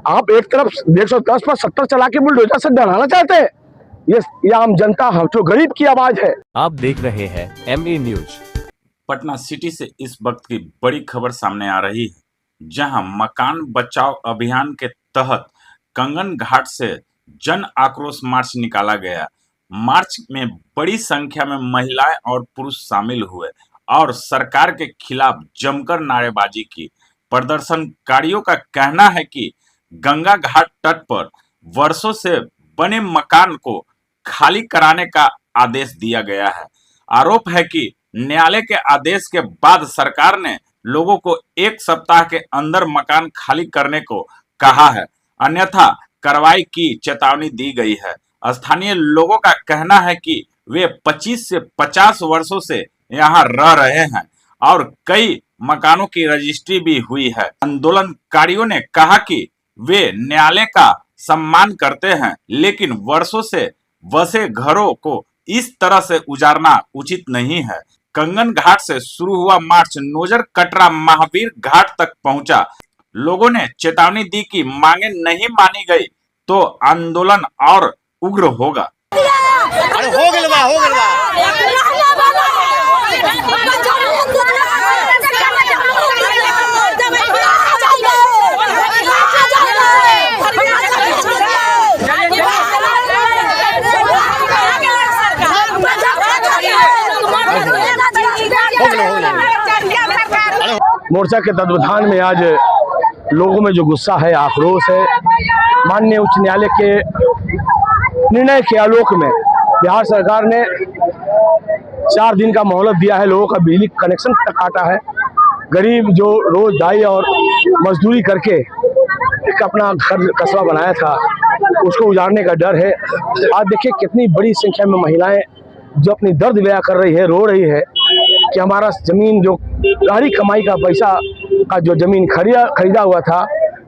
आप एक तरफ 110 पर 70 चला के बुलडोजर से डराना चाहते हैं। ये आम जनता हम जो गरीब की आवाज है। आप देख रहे हैं MA न्यूज। पटना सिटी से इस वक्त की बड़ी खबर सामने आ रही है, जहां मकान बचाओ अभियान के तहत कंगन घाट से जन आक्रोश मार्च निकाला गया। मार्च में बड़ी संख्या में महिलाएं और पुरुष शामिल हुए और सरकार के खिलाफ जमकर नारेबाजी की। प्रदर्शनकारियों का कहना है कि गंगा घाट तट पर वर्षों से बने मकान को खाली कराने का आदेश दिया गया है। आरोप है कि न्यायालय के आदेश के बाद सरकार ने लोगों को 1 सप्ताह के अंदर मकान खाली करने को कहा है, अन्यथा कार्रवाई की चेतावनी दी गई है। स्थानीय लोगों का कहना है कि वे 25 से 50 वर्षों से यहां रह रहे हैं और कई मकानों की रजिस्ट्री भी हुई है। आंदोलनकारियों ने कहा कि वे न्यायालय का सम्मान करते हैं, लेकिन वर्षों से बसे घरों को इस तरह से उजाड़ना उचित नहीं है। कंगन घाट से शुरू हुआ मार्च नोजर कटरा महावीर घाट तक पहुंचा। लोगों ने चेतावनी दी कि मांगे नहीं मानी गई तो आंदोलन और उग्र होगा। मोर्चा के तत्वावधान में आज लोगों में जो गुस्सा है, आक्रोश है, माननीय उच्च न्यायालय के निर्णय के आलोक में बिहार सरकार ने 4 दिन का मोहलत दिया है। लोगों का बिजली कनेक्शन तक काटा है। गरीब जो रोज दाई और मजदूरी करके एक अपना घर कस्बा बनाया था, उसको उजाड़ने का डर है। आज देखिए कितनी बड़ी संख्या में महिलाएं जो अपनी दर्द बयां कर रही है, रो रही है कि हमारा जमीन जो गहरी कमाई का पैसा का जो जमीन खरीदा हुआ था,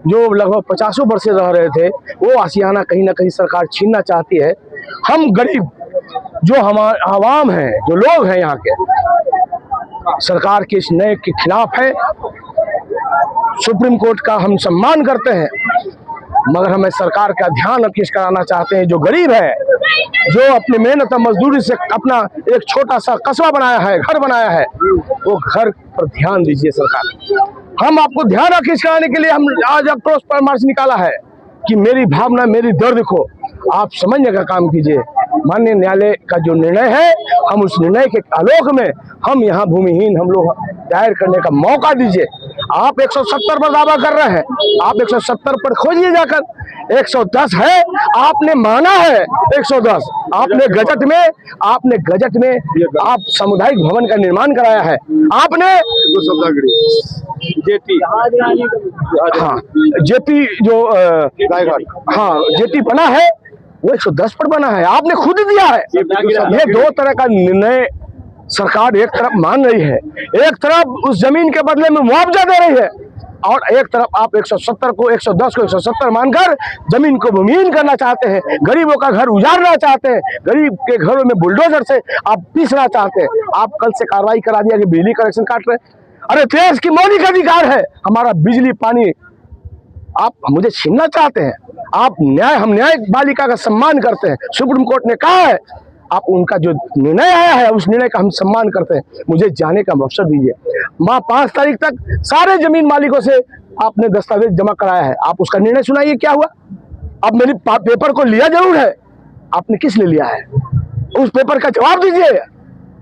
जो लगभग 50 वर्ष से रह रहे थे, वो आशियाना कहीं ना कहीं सरकार छीनना चाहती है। हम गरीब जो हमारे आवाम हैं, जो लोग हैं यहाँ के, सरकार के इस न्याय के खिलाफ है। सुप्रीम कोर्ट का हम सम्मान करते हैं, मगर हमें सरकार का ध्यान आकृष्ट कराना चाहते हैं। जो गरीब है, जो अपनी मेहनत और मजदूरी से अपना एक छोटा सा कस्बा बनाया है, घर बनाया है, वो घर पर ध्यान दीजिए सरकार। हम आपको ध्यान आकृष्ट कराने के लिए हम आज आक्रोश पर मार्च निकाला है कि मेरी भावना, मेरी दर्द को आप समझने का काम कीजिए। माननीय न्यायालय का जो निर्णय है, हम उस निर्णय के आलोक में हम यहाँ भूमिहीन हम लोग दायर करने का मौका दीजिए। आप 170 पर दावा कर रहे हैं, आप 170 पर खोजिए जाकर। 110 है, आपने माना है 110। आपने गजट में आप सामुदायिक भवन का निर्माण कराया है। आपने जेपी जो जेपी बना है वो 110 पर बना है, आपने खुद दिया है। ये 2 तरह का निर्णय सरकार एक तरफ मान रही है, एक तरफ उस जमीन के बदले में मुआवजा दे रही है, और एक तरफ आप 170 को 110 को 170 मानकर जमीन को भूमिहीन करना चाहते हैं। गरीबों का घर उजाड़ना चाहते हैं, गरीब के घरों में बुलडोजर से आप पीसना चाहते हैं। आप कल से कार्रवाई करा दिया कि बिजली कनेक्शन काट रहे। अरे देश की मौलिक अधिकार है हमारा बिजली पानी, आप मुझे छीनना चाहते हैं। हम न्यायपालिका का सम्मान करते हैं। सुप्रीम कोर्ट ने कहा है, आप उनका जो निर्णय आया है उस निर्णय का हम सम्मान करते हैं। मुझे जाने का अवसर दीजिए। 5 तारीख तक सारे जमीन मालिकों से आपने दस्तावेज जमा कराया है, आप उसका निर्णय सुनाइए क्या हुआ। अब मेरी पेपर को लिया जरूर है, आपने किस लिए लिया है उस पेपर का जवाब दीजिए।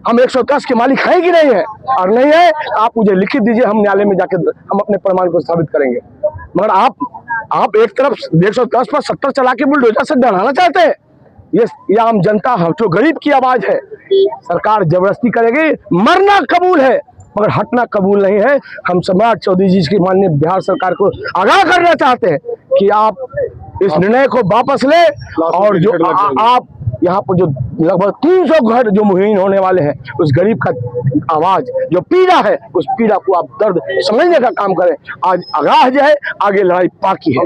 हम 110 के मालिक हैं कि नहीं है, और नहीं है आप मुझे लिखित दीजिए, हम न्यायालय में जाकर हम अपने प्रमाण को साबित करेंगे। मगर आप एक तरफ 110 पर 70 चला के बुलडोजर से डराना चाहते हैं। ये आम जनता हम जो गरीब की आवाज है। सरकार जबरदस्ती करेगी, मरना कबूल है मगर हटना कबूल नहीं है। हम सम्राट चौधरी जी की माननीय बिहार सरकार को आगाह करना चाहते हैं कि आप इस निर्णय को वापस ले, और जो आप यहाँ पर जो लगभग 300 घर जो मुहीन होने वाले हैं, उस गरीब का आवाज जो पीड़ा है, उस पीड़ा को आप दर्द समझने का काम करें। आज आगाह जो है, आगे लड़ाई बाकी है।